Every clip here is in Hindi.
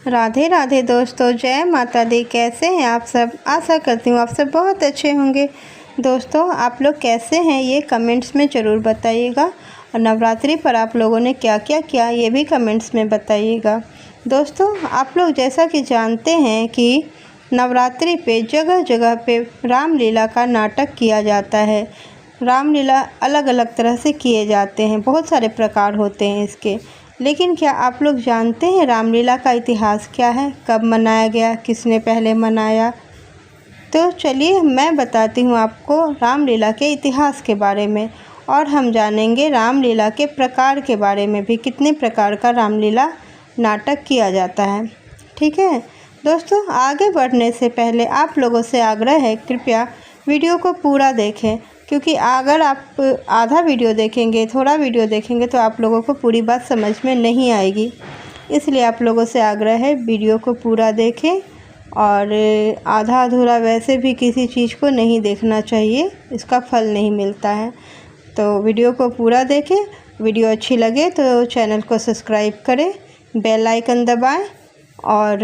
राधे राधे दोस्तों, जय माता दी। कैसे हैं आप सब? आशा करती हूँ आप सब बहुत अच्छे होंगे। दोस्तों, आप लोग कैसे हैं ये कमेंट्स में ज़रूर बताइएगा, और नवरात्रि पर आप लोगों ने क्या क्या किया ये भी कमेंट्स में बताइएगा। दोस्तों, आप लोग जैसा कि जानते हैं कि नवरात्रि पे जगह जगह पे रामलीला का नाटक किया जाता है। रामलीला अलग अलग तरह से किए जाते हैं, बहुत सारे प्रकार होते हैं इसके। लेकिन क्या आप लोग जानते हैं रामलीला का इतिहास क्या है, कब मनाया गया, किसने पहले मनाया? तो चलिए मैं बताती हूँ आपको रामलीला के इतिहास के बारे में, और हम जानेंगे रामलीला के प्रकार के बारे में भी, कितने प्रकार का रामलीला नाटक किया जाता है। ठीक है दोस्तों, आगे बढ़ने से पहले आप लोगों से आग्रह है, कृपया वीडियो को पूरा देखें, क्योंकि अगर आप आधा वीडियो देखेंगे, थोड़ा वीडियो देखेंगे तो आप लोगों को पूरी बात समझ में नहीं आएगी। इसलिए आप लोगों से आग्रह है वीडियो को पूरा देखें, और आधा अधूरा वैसे भी किसी चीज़ को नहीं देखना चाहिए, इसका फल नहीं मिलता है। तो वीडियो को पूरा देखें। वीडियो अच्छी लगे तो चैनल को सब्सक्राइब करें, बेल आइकन दबाएं, और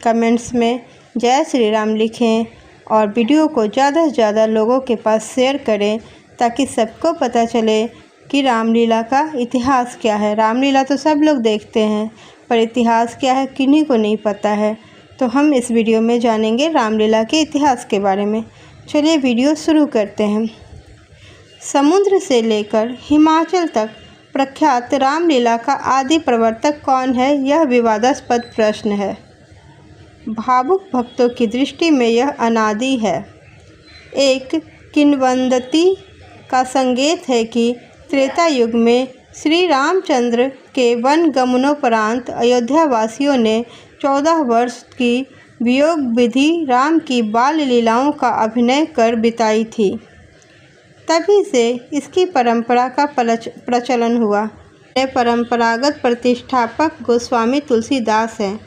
कमेंट्स में जय श्री राम लिखें, और वीडियो को ज़्यादा से ज़्यादा लोगों के पास शेयर करें, ताकि सबको पता चले कि रामलीला का इतिहास क्या है। रामलीला तो सब लोग देखते हैं, पर इतिहास क्या है किन्हीं को नहीं पता है। तो हम इस वीडियो में जानेंगे रामलीला के इतिहास के बारे में। चलिए वीडियो शुरू करते हैं। समुद्र से लेकर हिमाचल तक प्रख्यात रामलीला का आदि प्रवर्तक कौन है, यह विवादास्पद प्रश्न है। भावुक भक्तों की दृष्टि में यह अनादि है। एक किंवदंती का संकेत है कि त्रेता युग में श्री रामचंद्र के वन गमनोपरांत अयोध्या वासियों ने 14 वर्ष की वियोग विधि राम की बाल लीलाओं का अभिनय कर बिताई थी। तभी से इसकी परंपरा का प्रचलन हुआ। परंपरागत प्रतिष्ठापक गोस्वामी तुलसीदास हैं।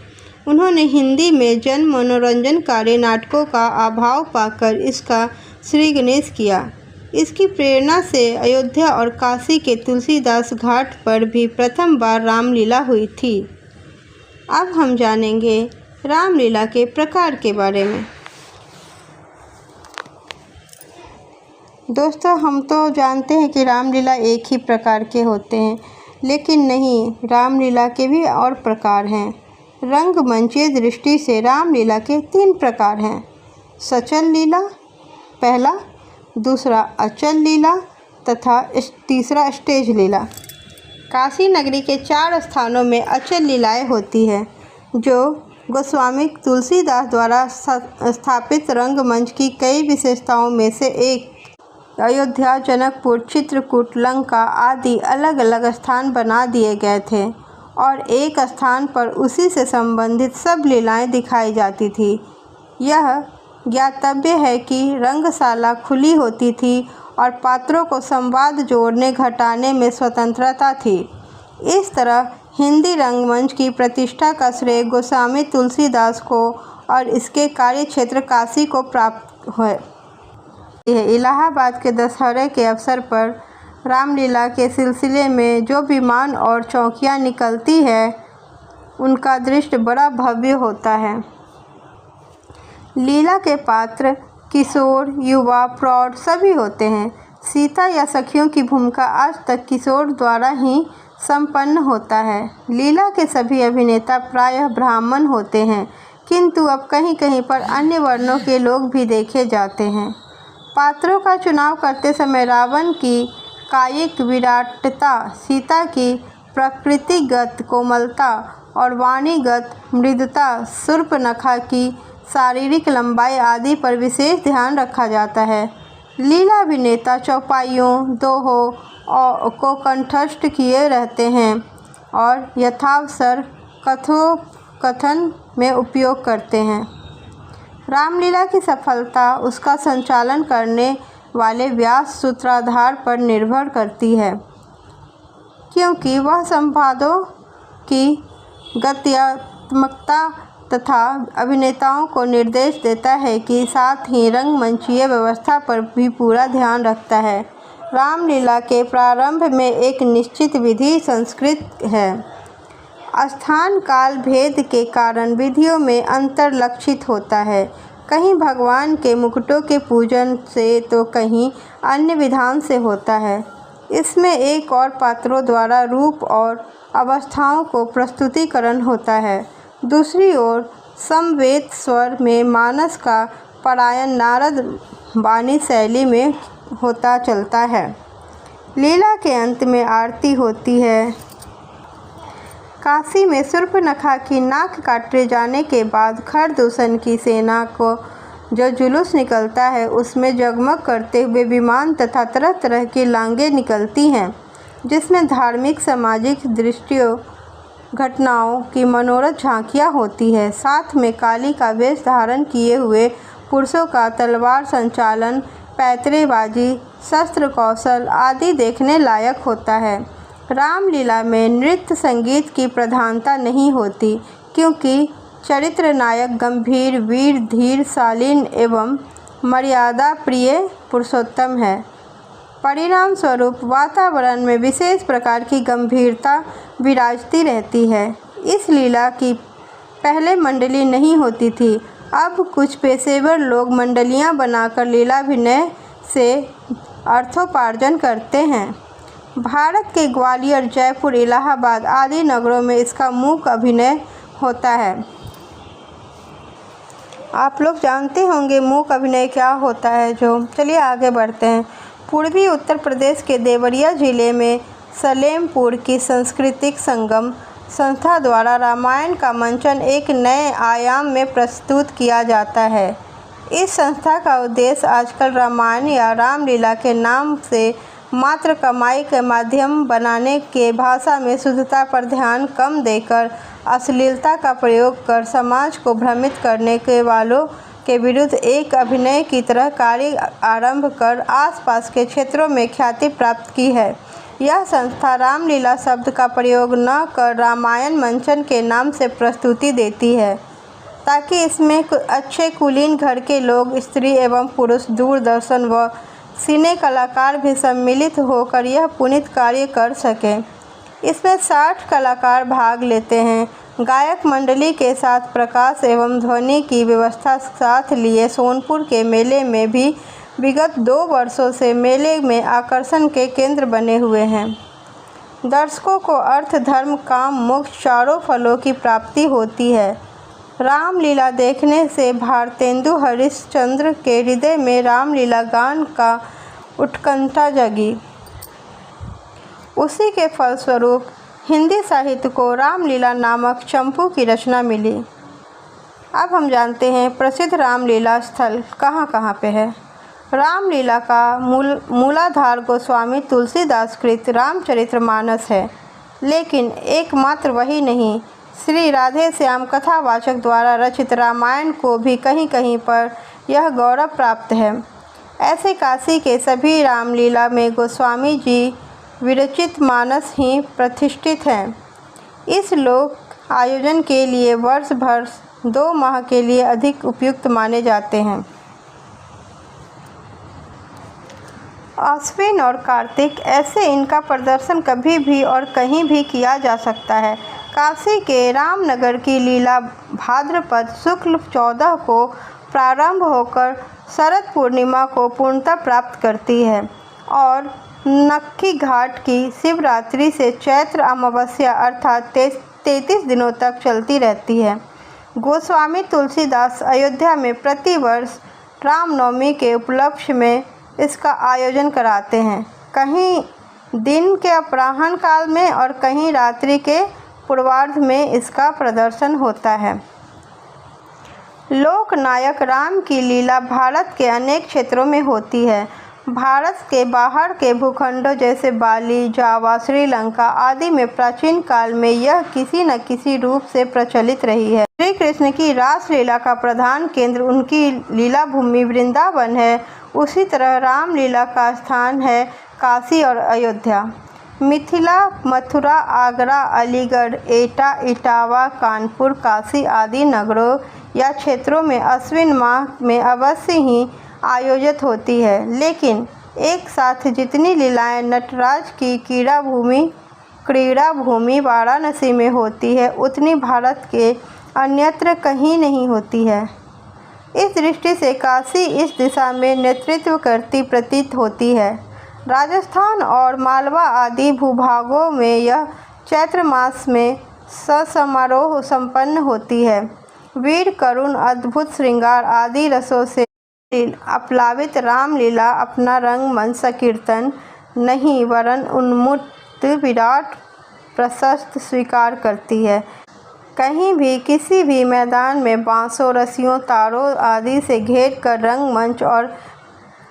उन्होंने हिंदी में जन मनोरंजनकारी नाटकों का अभाव पाकर इसका श्री गणेश किया। इसकी प्रेरणा से अयोध्या और काशी के तुलसीदास घाट पर भी प्रथम बार रामलीला हुई थी। अब हम जानेंगे रामलीला के प्रकार के बारे में। दोस्तों, हम तो जानते हैं कि रामलीला एक ही प्रकार के होते हैं, लेकिन नहीं, रामलीला के भी और प्रकार हैं। रंगमंचीय दृष्टि से रामलीला के 3 प्रकार हैं। सचल लीला पहला, दूसरा अचल लीला, तथा तीसरा स्टेज लीला। काशी नगरी के 4 स्थानों में अचल लीलाएं होती हैं, जो गोस्वामी तुलसीदास द्वारा स्थापित रंगमंच की कई विशेषताओं में से एक। अयोध्या, जनकपुर, चित्रकूट, लंका आदि अलग अलग स्थान बना दिए गए थे, और एक स्थान पर उसी से संबंधित सब लीलाएं दिखाई जाती थी। यह ज्ञातव्य है कि रंगशाला खुली होती थी और पात्रों को संवाद जोड़ने घटाने में स्वतंत्रता थी। इस तरह हिंदी रंगमंच की प्रतिष्ठा का श्रेय गोस्वामी तुलसीदास को और इसके कार्यक्षेत्र काशी को प्राप्त है। इलाहाबाद के दशहरे के अवसर पर रामलीला के सिलसिले में जो विमान और चौकियां निकलती है, उनका दृश्य बड़ा भव्य होता है। लीला के पात्र किशोर, युवा, प्रौढ़ सभी होते हैं। सीता या सखियों की भूमिका आज तक किशोर द्वारा ही संपन्न होता है। लीला के सभी अभिनेता प्रायः ब्राह्मण होते हैं, किंतु अब कहीं कहीं पर अन्य वर्णों के लोग भी देखे जाते हैं। पात्रों का चुनाव करते समय रावण की कायिक विराटता, सीता की प्रकृतिगत कोमलता और वाणीगत मृदुता, शूर्पणखा की शारीरिक लंबाई आदि पर विशेष ध्यान रखा जाता है। लीला अभिनेता चौपाइयों, दोहों को कंठस्थ किए रहते हैं और यथावसर कथोपकथन में उपयोग करते हैं। रामलीला की सफलता उसका संचालन करने वाले व्यास सूत्राधार पर निर्भर करती है, क्योंकि वह संवादों की गत्यात्मकता तथा अभिनेताओं को निर्देश देता है कि साथ ही रंगमंचीय व्यवस्था पर भी पूरा ध्यान रखता है। रामलीला के प्रारंभ में एक निश्चित विधि संस्कृत है। स्थान काल भेद के कारण विधियों में अंतर लक्षित होता है। कहीं भगवान के मुकुटों के पूजन से तो कहीं अन्य विधान से होता है। इसमें एक और पात्रों द्वारा रूप और अवस्थाओं को प्रस्तुतिकरण होता है। दूसरी ओर समवेत स्वर में मानस का परायण नारद वाणी शैली में होता चलता है। लीला के अंत में आरती होती है। काशी में शूर्पणखा की नाक काटे जाने के बाद खरदूषण की सेना को जो जुलूस निकलता है उसमें जगमग करते हुए विमान तथा तरह तरह की लांघें निकलती हैं, जिसमें धार्मिक सामाजिक दृष्टियों घटनाओं की मनोरथ झांकियाँ होती है। साथ में काली का वेश धारण किए हुए पुरुषों का तलवार संचालन, पैतरेबाजी, शस्त्र कौशल आदि देखने लायक होता है। रामलीला में नृत्य संगीत की प्रधानता नहीं होती, क्योंकि चरित्र नायक गंभीर, वीर, धीर, शालीन एवं मर्यादा प्रिय पुरुषोत्तम है। परिणाम स्वरूप वातावरण में विशेष प्रकार की गंभीरता विराजती रहती है। इस लीला की पहले मंडली नहीं होती थी। अब कुछ पेशेवर लोग मंडलियां बनाकर लीलाभिनय से अर्थोपार्जन करते हैं। भारत के ग्वालियर, जयपुर, इलाहाबाद आदि नगरों में इसका मूक अभिनय होता है। आप लोग जानते होंगे मूक अभिनय क्या होता है। चलिए आगे बढ़ते हैं। पूर्वी उत्तर प्रदेश के देवरिया जिले में सलेमपुर की सांस्कृतिक संगम संस्था द्वारा रामायण का मंचन एक नए आयाम में प्रस्तुत किया जाता है। इस संस्था का उद्देश्य आजकल रामायण या रामलीला के नाम से मात्र कमाई के माध्यम बनाने के भाषा में शुद्धता पर ध्यान कम देकर अश्लीलता का प्रयोग कर समाज को भ्रमित करने के वालों के विरुद्ध एक अभिनय की तरह कार्य आरंभ कर आसपास के क्षेत्रों में ख्याति प्राप्त की है। यह संस्था रामलीला शब्द का प्रयोग न कर रामायण मंचन के नाम से प्रस्तुति देती है, ताकि इसमें अच्छे कुलीन घर के लोग, स्त्री एवं पुरुष, दूरदर्शन व सिने कलाकार भी सम्मिलित होकर यह पुनीत कार्य कर सकें। इसमें 60 कलाकार भाग लेते हैं। गायक मंडली के साथ प्रकाश एवं ध्वनि की व्यवस्था साथ लिए सोनपुर के मेले में भी विगत 2 वर्षों से मेले में आकर्षण के केंद्र बने हुए हैं। दर्शकों को अर्थ, धर्म, काम, मोक्ष चारों फलों की प्राप्ति होती है। रामलीला देखने से भारतेंदु हरिश्चंद्र के हृदय में रामलीला गान का उत्कंठा जगी। उसी के फलस्वरूप हिंदी साहित्य को रामलीला नामक चंपू की रचना मिली। अब हम जानते हैं प्रसिद्ध रामलीला स्थल कहाँ कहाँ पे है। रामलीला का मूलाधार गोस्वामी तुलसीदास कृत रामचरितमानस है, लेकिन एकमात्र वही नहीं, श्री राधे श्याम कथावाचक द्वारा रचित रामायण को भी कहीं कहीं पर यह गौरव प्राप्त है। ऐसे काशी के सभी रामलीला में गोस्वामी जी विरचित मानस ही प्रतिष्ठित हैं। इस लोक आयोजन के लिए वर्ष भर 2 माह के लिए अधिक उपयुक्त माने जाते हैं। आश्विन और कार्तिक ऐसे इनका प्रदर्शन कभी भी और कहीं भी किया जा सकता है। काशी के रामनगर की लीला भाद्रपद शुक्ल 14 को प्रारंभ होकर शरद पूर्णिमा को पूर्णता प्राप्त करती है और नक्की घाट की शिवरात्रि से चैत्र अमावस्या अर्थात 33 दिनों तक चलती रहती है। गोस्वामी तुलसीदास अयोध्या में प्रतिवर्ष रामनवमी के उपलक्ष्य में इसका आयोजन कराते हैं, कहीं दिन के अपराह्न काल में और कहीं रात्रि के पूर्वार्ध में इसका प्रदर्शन होता है। लोकनायक राम की लीला भारत के अनेक क्षेत्रों में होती है। भारत के बाहर के भूखंडों जैसे बाली, जावा, श्रीलंका आदि में प्राचीन काल में यह किसी न किसी रूप से प्रचलित रही है। श्री कृष्ण की रासलीला का प्रधान केंद्र उनकी लीला भूमि वृंदावन है। उसी तरह रामलीला का स्थान है काशी और अयोध्या। मिथिला, मथुरा, आगरा, अलीगढ़, एटा, इटावा, कानपुर, काशी आदि नगरों या क्षेत्रों में अश्विन माह में अवश्य ही आयोजित होती है, लेकिन एक साथ जितनी लीलाएं नटराज की क्रीड़ा भूमि क्रीड़ा भूमि वाराणसी में होती है उतनी भारत के अन्यत्र कहीं नहीं होती है। इस दृष्टि से काशी इस दिशा में नेतृत्व करती प्रतीत होती है। राजस्थान और मालवा आदि भूभागों में यह चैत्र मास में समारोह संपन्न होती है। वीर करुण अद्भुत श्रृंगार आदि रसों से आप्लावित रामलीला अपना रंगमंच संकीर्तन नहीं वरन उन्मुक्त विराट प्रशस्त स्वीकार करती है। कहीं भी किसी भी मैदान में बांसों रस्सियों तारों आदि से घेर कर रंगमंच और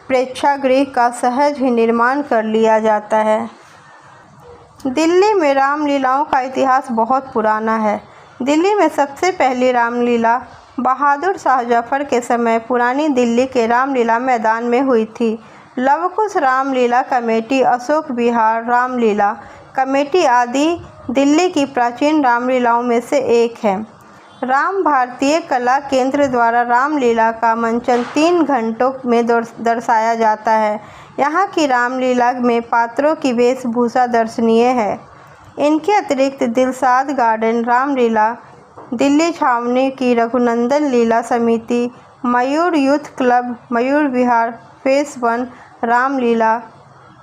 प्रेक्षागृह का सहज ही निर्माण कर लिया जाता है। दिल्ली में रामलीलाओं का इतिहास बहुत पुराना है। दिल्ली में सबसे पहली रामलीला बहादुर शाह जफर के समय पुरानी दिल्ली के रामलीला मैदान में हुई थी। लवकुश रामलीला कमेटी, अशोक विहार रामलीला कमेटी आदि दिल्ली की प्राचीन रामलीलाओं में से एक है। राम भारतीय कला केंद्र द्वारा रामलीला का मंचन 3 घंटों में दर्शाया जाता है। यहाँ की रामलीला में पात्रों की वेशभूषा दर्शनीय है। इनके अतिरिक्त दिलशाद गार्डन रामलीला, दिल्ली छावनी की रघुनंदन लीला समिति, मयूर youth club, Mayur Vihar face 1 Ramlila,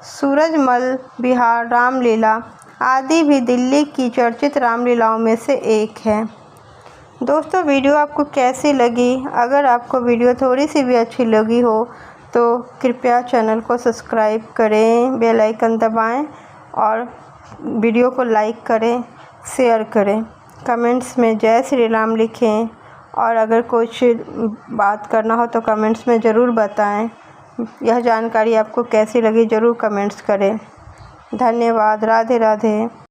Surajmal विहार रामलीला आदि भी दिल्ली की चर्चित रामलीलाओं में से एक है। दोस्तों, वीडियो आपको कैसी लगी? अगर आपको वीडियो थोड़ी सी भी अच्छी लगी हो तो कृपया चैनल को सब्सक्राइब करें, बेल आइकन दबाएं और वीडियो को लाइक करें, शेयर करें। कमेंट्स में जय श्री राम लिखें और अगर कुछ बात करना हो तो कमेंट्स में ज़रूर बताएं। यह जानकारी आपको कैसी लगी ज़रूर कमेंट्स करें। धन्यवाद। राधे राधे।